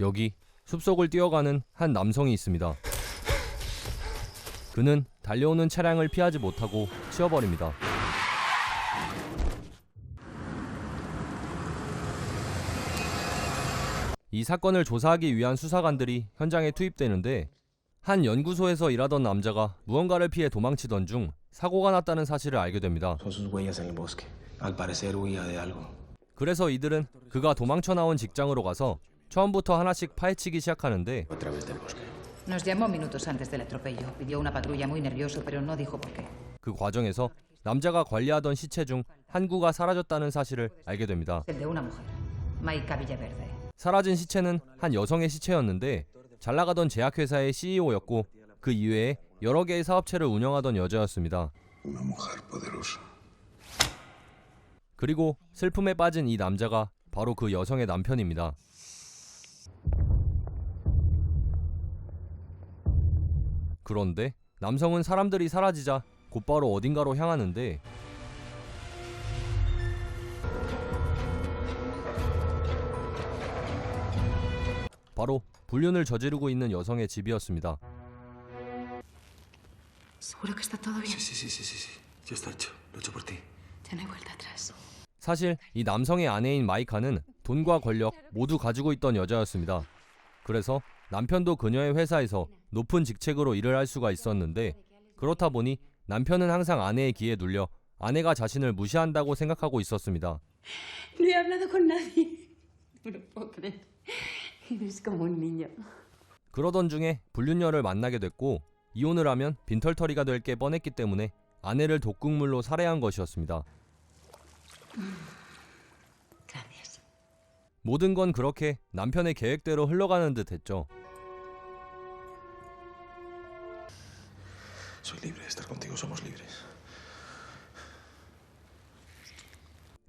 여기 숲속을 뛰어가는 한 남성이 있습니다. 그는 달려오는 차량을 피하지 못하고 치워버립니다. 이 사건을 조사하기 위한 수사관들이 현장에 투입되는데 한 연구소에서 일하던 남자가 무언가를 피해 도망치던 중 사고가 났다는 사실을 알게 됩니다. Son sus huellas en el bosque. Al parecer huía de algo. 그래서 이들은 그가 도망쳐 나온 직장으로 가서 처음부터 하나씩 파헤치기 시작하는데 A través del bosque. Nos llamó minutos antes del atropello. Pidió una patrulla muy nervioso, pero no dijo por qué. 그 과정에서 남자가 관리하던 시체 중 한 구가 사라졌다는 사실을 알게 됩니다. El de una mujer, Maika Villaverde. 사라진 시체는 한 여성의 시체였는데 잘 나가던 제약회사의 CEO였고 그 이외에 여러 개의 사업체를 운영하던 여자였습니다. Una mujer poderosa. 그리고 슬픔에 빠진 이 남자가 바로 그 여성의 남편입니다. 그런데 남성은 사람들이 사라지자 곧바로 어딘가로 향하는데 바로 불륜을 저지르고 있는 여성의 집이었습니다. ¿Seguro que está todo bien? Sí. Ya está hecho. Lo he hecho por ti. Ya no hay vuelta atrás. 사실 이 남성의 아내인 마이카는 돈과 권력 모두 가지고 있던 여자였습니다. 그래서 남편도 그녀의 회사에서 높은 직책으로 일을 할 수가 있었는데 그렇다 보니 남편은 항상 아내의 기에 눌려 아내가 자신을 무시한다고 생각하고 있었습니다. No he hablado con nadie. No lo puedo creer. Eres como un niño. 그러던 중에 불륜녀를 만나게 됐고 이혼을 하면 빈털터리가 될 게 뻔했기 때문에 아내를 독극물로 살해한 것이었습니다. Gracias. 모든 건 그렇게 남편의 계획대로 흘러가는 듯 했죠. Soy libre de estar contigo. Somos libres.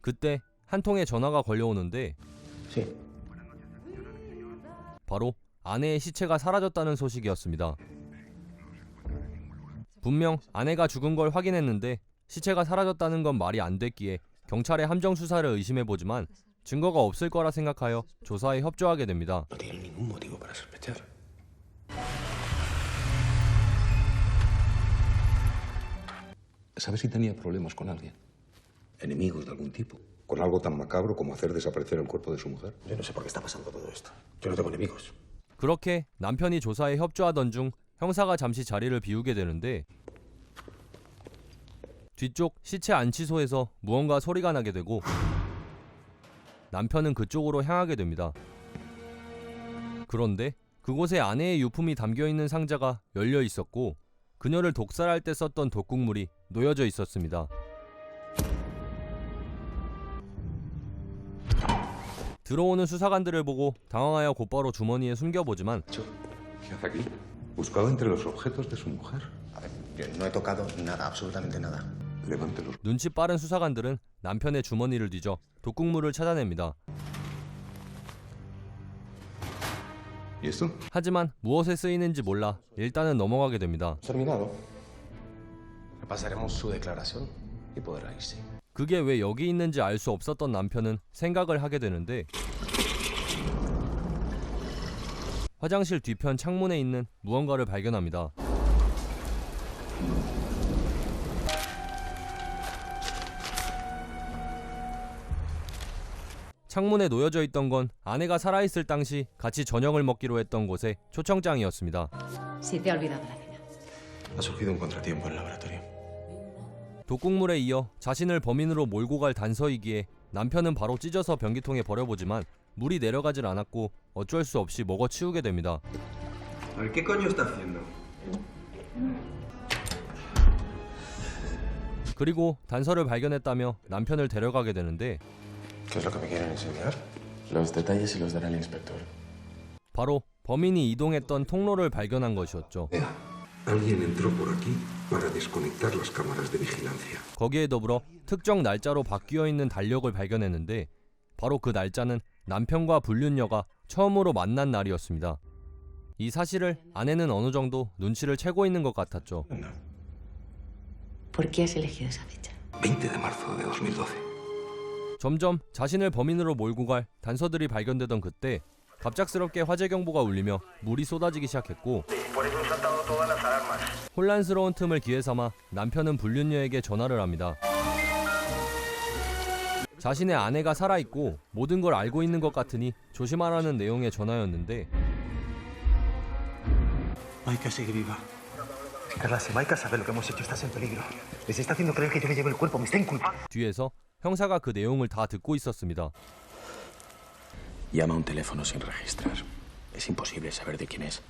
그때 한 통의 전화가 걸려오는데 Sí. 바로 아내의 시체가 사라졌다는 소식이었습니다. 분명 아내가 죽은 걸 확인했는데 시체가 사라졌다는 건 말이 안 됐기에 경찰의 함정 수사를 의심해보지만 증거가 없을 거라 생각하여 조사에 협조하게 됩니다. No tienen ningún motivo para sospechar. ¿Sabes si tenía problemas con alguien? ¿Enemigos de algún tipo? ¿Con algo tan macabro como hacer desaparecer el cuerpo de su mujer? Yo no sé por qué está pasando todo esto. Yo no tengo enemigos. 그렇게 남편이 조사에 협조하던 중 형사가 잠시 자리를 비우게 되는데 뒤쪽 시체 안치소에서 무언가 소리가 나게 되고 남편은 그쪽으로 향하게 됩니다. 그런데 그곳에 아내의 유품이 담겨있는 상자가 열려 있었고 그녀를 독살할 때 썼던 독극물이 놓여져 있었습니다. 들어오는 수사관들을 보고 당황하여 곧바로 주머니에 숨겨보지만 ¿Qué hace aquí? Buscaba entre los objetos de su mujer. A ver, yo no he tocado nada, absolutamente nada. Levante los... 눈치 빠른 수사관들은 남편의 주머니를 뒤져 독극물을 찾아냅니다. ¿Y esto? 하지만 무엇에 쓰이는지 몰라 일단은 넘어가게 됩니다. Terminado. Repasaremos su declaración y podrá irse. 그게 왜 여기 있는지 알 수 없었던 남편은 생각을 하게 되는데 화장실 뒤편 창문에 있는 무언가를 발견합니다. 창문에 놓여져 있던 건 아내가 살아있을 당시 같이 저녁을 먹기로 했던 곳의 초청장이었습니다. Si te ha olvidado la cena. Ha surgido un contratiempo en el laboratorio. 독극물에 이어 자신을 범인으로 몰고 갈 단서이기에 남편은 바로 찢어서 변기통에 버려보지만 물이 내려가질 않았고 어쩔 수 없이 먹어치우게 됩니다. A ver, ¿qué coño está haciendo? 그리고 단서를 발견했다며 남편을 데려가게 되는데 ¿Qué es lo que me quieren enseñar? Los detalles y los dará el inspector. 바로 범인이 이동했던 통로를 발견한 것이었죠. Vea, alguien entró por aquí para desconectar las cámaras de vigilancia. 거기에 더불어 특정 날짜로 바뀌어 있는 달력을 발견했는데 바로 그 날짜는 남편과 불륜녀가 처음으로 만난 날이었습니다. 이 사실을 아내는 어느 정도 눈치를 채고 있는 것 같았죠. No. ¿Por qué has elegido esa fecha? 20 de marzo de 2012. 점점 자신을 범인으로 몰고 갈 단서들이 발견되던 그때 갑작스럽게 화재 경보가 울리며 물이 쏟아지기 시작했고 혼란스러운 틈을 기회 삼아 남편은 불륜녀에게 전화를 합니다. 자신의 아내가 살아있고 모든 걸 알고 있는 것 같으니 조심하라는 내용의 전화였는데 Maika sigue viva. Carla, si Maika sabe lo que hemos hecho, estás en peligro. Les está haciendo creer que yo me llevo el cuerpo, me está inculpando. 뒤에서 형사가 그 내용을 다 듣고 있었습니다. Llama a un teléfono sin registrar. Es imposible saber de quién es.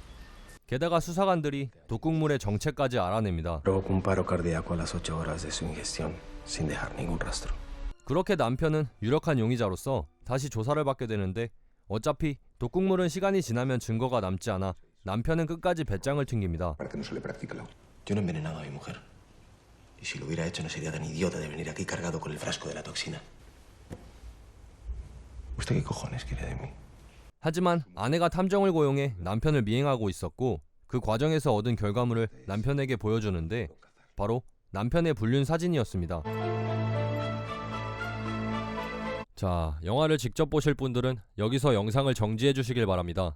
게다가 수사관들이 독극물의 정체까지 알아냅니다. Provocó un paro cardíaco a las 8 horas de su ingestión, sin dejar ningún rastro. 그렇게 남편은 유력한 용의자로서 다시 조사를 받게 되는데 어차피 독극물은 시간이 지나면 증거가 남지 않아 남편은 끝까지 배짱을 튕깁니다. Para que no se le practique la Yo no he envenenado a mi mujer. Y si lo hubiera hecho, no sería tan idiota de venir aquí cargado con el frasco de la toxina. ¿Usted qué cojones quiere de mí? 하지만 아내가 탐정을 고용해 남편을 미행하고 있었고 그 과정에서 얻은 결과물을 남편에게 보여주는데 바로 남편의 불륜 사진이었습니다. 자, 영화를 직접 보실 분들은 여기서 영상을 정지해 주시길 바랍니다.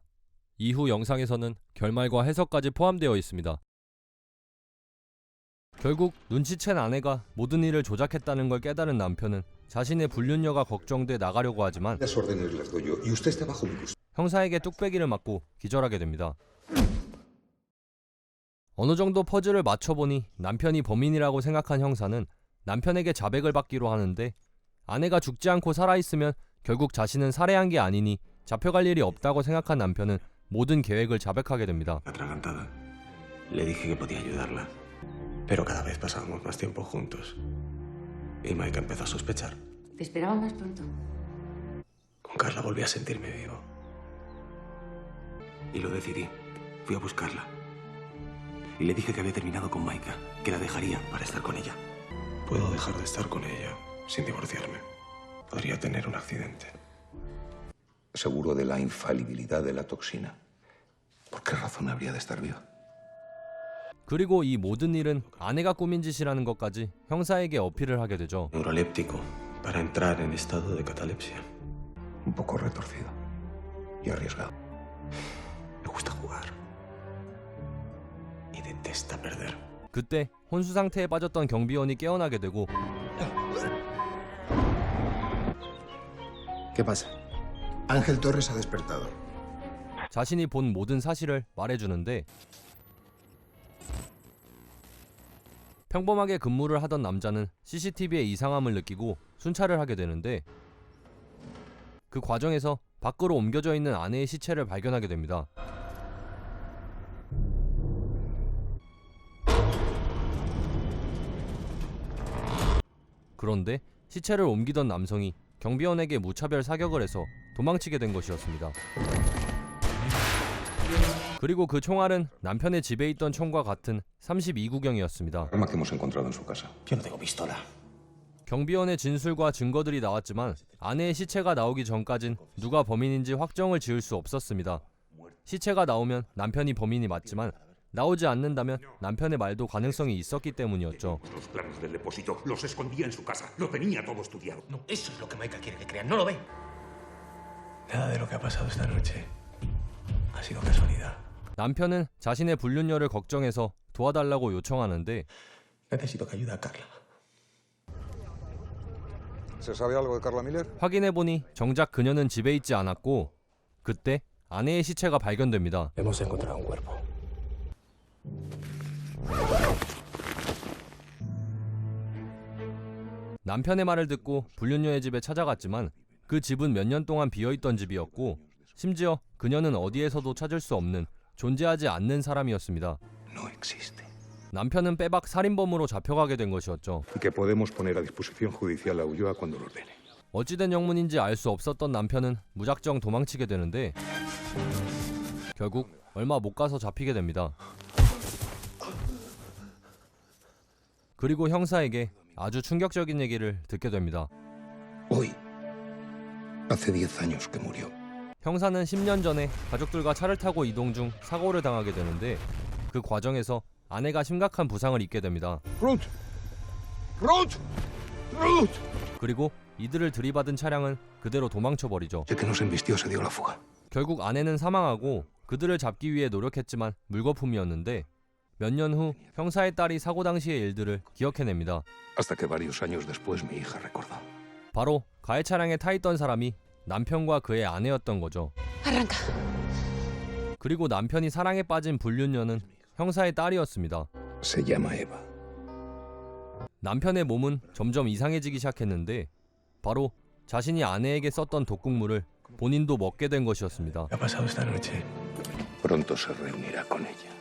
이후 영상에서는 결말과 해석까지 포함되어 있습니다. 결국 눈치챈 아내가 모든 일을 조작했다는 걸 깨달은 남편은 자신의 불륜녀가 걱정돼 나가려고 하지만 Las órdenes las doy yo y usted está bajo mi custodia. 형사에게 뚝배기를 맞고 기절하게 됩니다. 어느 정도 퍼즐을 맞춰보니 남편이 범인이라고 생각한 형사는 남편에게 자백을 받기로 하는데 아내가 죽지 않고 살아있으면 결국 자신은 살해한 게 아니니 잡혀갈 일이 없다고 생각한 남편은 모든 계획을 자백하게 됩니다. Atragantada. Le dije que podía ayudarla. Pero cada vez pasábamos más tiempo juntos. Y Maika empezó a sospechar. Te esperaba más pronto. Con Carla volví a sentirme vivo. Y lo decidí. Fui a buscarla. Y le dije que había terminado con Maika, que la dejaría para estar con ella. Puedo dejar de estar con ella sin divorciarme. Podría tener un accidente. Seguro de la infalibilidad de la toxina. ¿Por qué razón habría de estar viva? 그리고 이 모든 일은 아내가 꾸민 짓이라는 것까지 형사에게 어필을 하게 되죠. Neuroléptico para entrar en estado de catalepsia. Un poco retorcido y arriesgado. Me gusta jugar. Y detesta perder. 그때 혼수 상태에 빠졌던 경비원이 깨어나게 되고 ¿Qué pasa? Ángel Torres ha despertado. 자신이 본 모든 사실을 말해주는데 평범하게 근무를 하던 남자는 CCTV의 이상함을 느끼고 순찰을 하게 되는데 그 과정에서 밖으로 옮겨져 있는 아내의 시체를 발견하게 됩니다. 그런데 시체를 옮기던 남성이 경비원에게 무차별 사격을 해서 도망치게 된 것이었습니다. 그리고 그 총알은 남편의 집에 있던 총과 같은 32구경이었습니다. Arma que hemos encontrado en su casa. Yo no tengo pistola. 경비원의 진술과 증거들이 나왔지만 아내의 시체가 나오기 전까진 누가 범인인지 확정을 지을 수 없었습니다. 시체가 나오면 남편이 범인이 맞지만 나오지 않는다면 남편의 말도 가능성이 있었기 때문이었죠. Los planos del depósito los escondía en su casa. Lo tenía todo estudiado. No, eso es lo que Maika quiere que crean, ¿no lo ven? Nada de lo que ha pasado esta noche ha sido casualidad. 남편은 자신의 불륜녀를 걱정해서 도와달라고 요청하는데 Necesito que ayude a Carla. ¿Se sabe algo de Carla Miller? 확인해보니 정작 그녀는 집에 있지 않았고 그때 아내의 시체가 발견됩니다. Hemos encontrado un cuerpo. 남편의 말을 듣고 불륜녀의 집에 찾아갔지만 그 집은 몇 년 동안 비어있던 집이었고 심지어 그녀는 어디에서도 찾을 수 없는 존재하지 않는 사람이었습니다. No existe. 남편은 빼박 살인범으로 잡혀가게 된 것이었죠. Y que podemos poner a disposición judicial a Ulloa cuando lo ordene. 어찌된 영문인지 알 수 없었던 남편은 무작정 도망치게 되는데 결국 얼마 못 가서 잡히게 됩니다. 그리고 형사에게 아주 충격적인 얘기를 듣게 됩니다. Hoy, hace 10 años que murió. 형사는 10년 전에 가족들과 차를 타고 이동 중 사고를 당하게 되는데 그 과정에서 아내가 심각한 부상을 입게 됩니다. ¡Ruth! ¡Ruth! ¡Ruth! 그리고 이들을 들이받은 차량은 그대로 도망쳐버리죠. El que nos embistió se dio la fuga. 결국 아내는 사망하고 그들을 잡기 위해 노력했지만 물거품이었는데 몇 년 후 형사의 딸이 사고 당시의 일들을 기억해냅니다. Hasta que varios años después mi hija recordó. 바로 가해 차량에 타 있던 사람이 남편과 그의 아내였던 거죠. Arranca. 그리고 남편이 사랑에 빠진 불륜녀는 형사의 딸이었습니다. Se llama Eva. 남편의 몸은 점점 이상해지기 시작했는데 바로 자신이 아내에게 썼던 독국물을 본인도 먹게 된 것이었습니다. ¿Qué ha pasado esta noche? Pronto se reunirá con ella.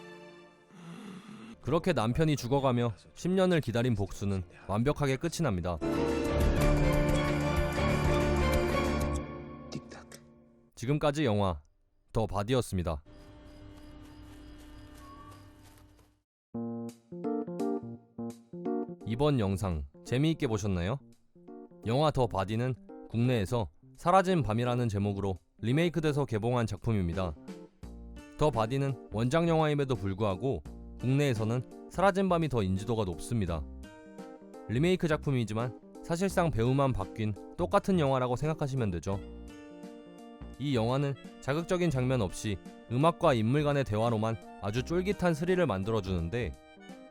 그렇게 남편이 죽어가며 10년을 기다린 복수는 완벽하게 끝이 납니다. Tic-tac. 지금까지 영화 더 바디였습니다. 이번 영상 재미있게 보셨나요? 영화 더 바디는 국내에서 사라진 밤이라는 제목으로 리메이크돼서 개봉한 작품입니다. 더 바디는 원작 영화임에도 불구하고 국내에서는 사라진 밤이 더 인지도가 높습니다. 리메이크 작품이지만 사실상 배우만 바뀐 똑같은 영화라고 생각하시면 되죠. 이 영화는 자극적인 장면 없이 음악과 인물 간의 대화로만 아주 쫄깃한 스릴을 만들어주는데,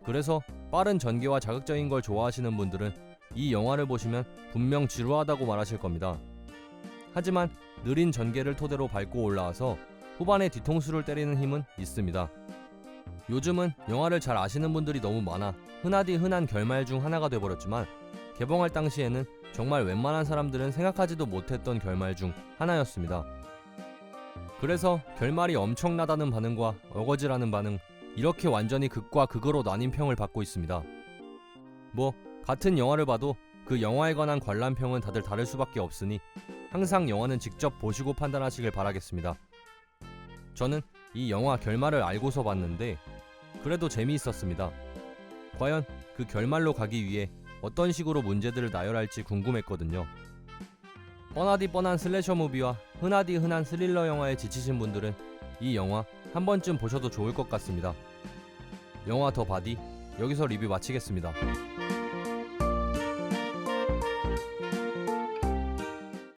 그래서 빠른 전개와 자극적인 걸 좋아하시는 분들은 이 영화를 보시면 분명 지루하다고 말하실 겁니다. 하지만 느린 전개를 토대로 밟고 올라와서 후반에 뒤통수를 때리는 힘은 있습니다. 요즘은 영화를 잘 아시는 분들이 너무 많아 흔하디 흔한 결말 중 하나가 돼버렸지만, 개봉할 당시에는 정말 웬만한 사람들은 생각하지도 못했던 결말 중 하나였습니다. 그래서 결말이 엄청나다는 반응과 어거지라는 반응, 이렇게 완전히 극과 극으로 나뉜 평을 받고 있습니다. 뭐 같은 영화를 봐도 그 영화에 관한 관람평은 다들 다를 수밖에 없으니 항상 영화는 직접 보시고 판단하시길 바라겠습니다. 저는 이 영화 결말을 알고서 봤는데 그래도 재미있었습니다. 과연 그 결말로 가기 위해 어떤 식으로 문제들을 나열할지 궁금했거든요. 뻔하디 뻔한 슬래셔 무비와 흔하디 흔한 스릴러 영화에 지치신 분들은 이 영화 한 번쯤 보셔도 좋을 것 같습니다. 영화 더 바디 여기서 리뷰 마치겠습니다.